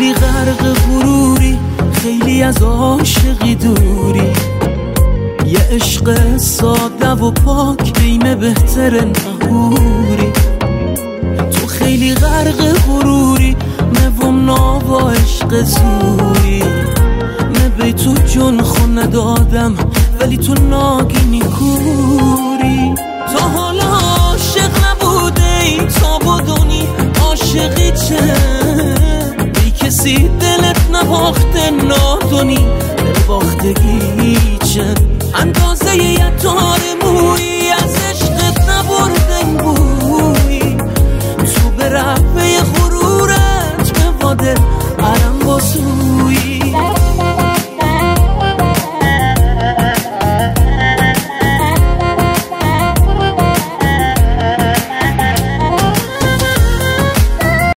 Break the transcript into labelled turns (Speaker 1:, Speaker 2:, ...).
Speaker 1: خیلی غرق غروری، خیلی از عاشقی دوری. یه عشق ساده و پاک بیمه بهتر نهوری. تو خیلی غرق غروری، موم ناو و عشق زوری. بی تو جون خون ندادم ولی تو ناگینی کوری. تا حالا عاشق نبوده این تا بدونی عاشقی چه. بی کسی دلت نباخته نادونی دل باختگی چه. اندازه یه تار مویی